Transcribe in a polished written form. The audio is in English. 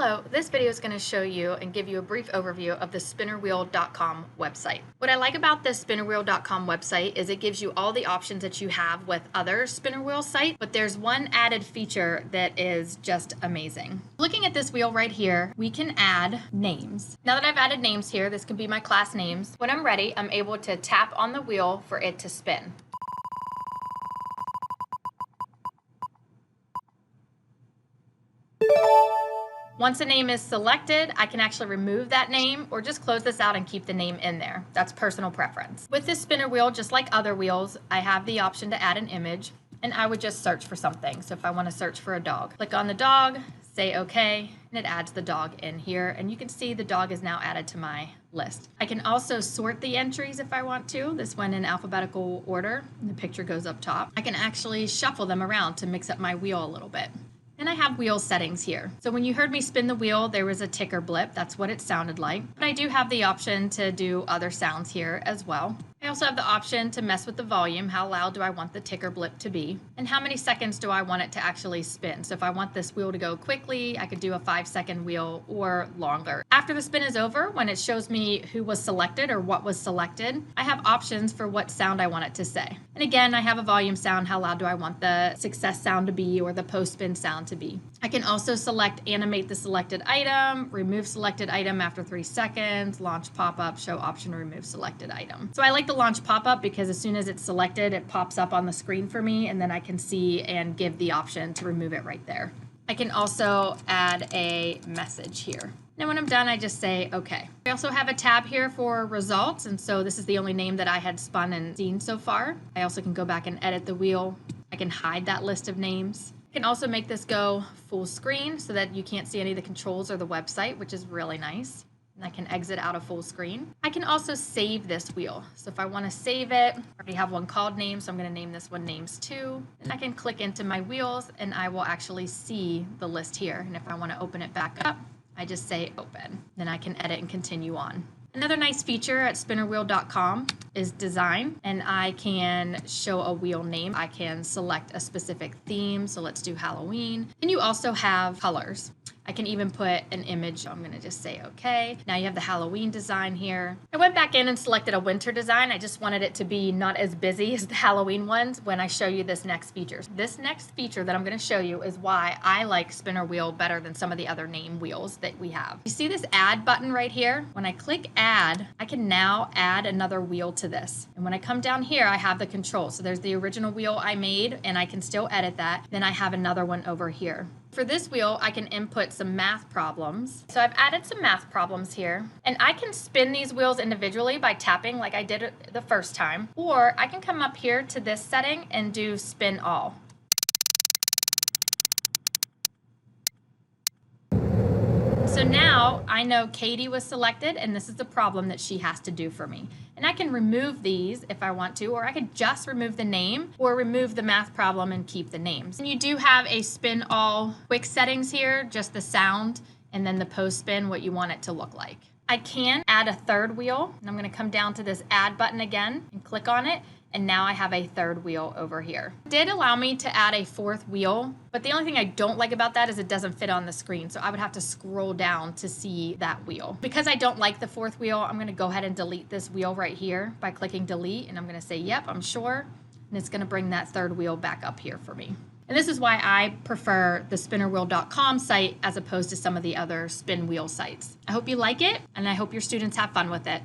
Hello, this video is going to show you and give you a brief overview of the spinnerwheel.com website. What I like about this spinnerwheel.com website is it gives you all the options that you have with other spinner wheel sites, but there's one added feature that is just amazing. Looking at this wheel right here, we can add names. Now that I've added names here, this can be my class names. When I'm ready, I'm able to tap on the wheel for it to spin. Once a name is selected, I can actually remove that name or just close this out and keep the name in there. That's personal preference. With this spinner wheel, just like other wheels, I have the option to add an image, and I would just search for something. So if I want to search for a dog, click on the dog, say okay, and it adds the dog in here, and you can see the dog is now added to my list. I can also sort the entries if I want to. This went in alphabetical order, and the picture goes up top. I can actually shuffle them around to mix up my wheel a little bit. And I have wheel settings here. So when you heard me spin the wheel, there was a ticker blip. That's what it sounded like. But I do have the option to do other sounds here as well. I also have the option to mess with the volume. How loud do I want the ticker blip to be? And how many seconds do I want it to actually spin? So if I want this wheel to go quickly, I could do a 5-second wheel or longer. After the spin is over, when it shows me who was selected or what was selected, I have options for what sound I want it to say. And again, I have a volume sound. How loud do I want the success sound to be or the post-spin sound to be? I can also select animate the selected item, remove selected item after 3 seconds, launch pop-up, show option to remove selected item. So I like the launch pop-up because as soon as it's selected, it pops up on the screen for me, and then I can see and give the option to remove it right there. I can also add a message here. Now when I'm done, I just say okay. I also have a tab here for results, and so this is the only name that I had spun and seen so far. I also can go back and edit the wheel. I can hide that list of names. I can also make this go full screen so that you can't see any of the controls or the website, which is really nice. And I can exit out of full screen. I can also save this wheel. So if I want to save it, I already have one called name, so I'm going to name this one names 2. And I can click into my wheels and I will actually see the list here. And if I want to open it back up, I just say open. Then I can edit and continue on. Another nice feature at spinnerwheel.com is design, and I can show a wheel name. I can select a specific theme, so let's do Halloween. And you also have colors. I can even put an image. I'm going to just say okay. Now you have the Halloween design here. I went back in and selected a winter design. I just wanted it to be not as busy as the Halloween ones when I show you this next feature. This next feature that I'm going to show you is why I like spinner wheel better than some of the other name wheels that we have. You see this add button right here? When I click add, I can now add another wheel to this. And when I come down here, I have the control. So there's the original wheel I made, and I can still edit that. Then I have another one over here. For this wheel, I can input some math problems. So I've added some math problems here, and I can spin these wheels individually by tapping like I did it the first time, or I can come up here to this setting and do spin all. So now I know Katie was selected, and this is the problem that she has to do for me. And I can remove these if I want to, or I could just remove the name or remove the math problem and keep the names. And you do have a spin all quick settings here, just the sound and then the post spin, what you want it to look like. I can add a third wheel, and I'm going to come down to this add button again and click on it. And now I have a third wheel over here. It did allow me to add a fourth wheel, but the only thing I don't like about that is it doesn't fit on the screen. So I would have to scroll down to see that wheel. Because I don't like the fourth wheel, I'm gonna go ahead and delete this wheel right here by clicking delete. And I'm gonna say, yep, I'm sure. And it's gonna bring that third wheel back up here for me. And this is why I prefer the spinnerwheel.com site as opposed to some of the other spin wheel sites. I hope you like it, and I hope your students have fun with it.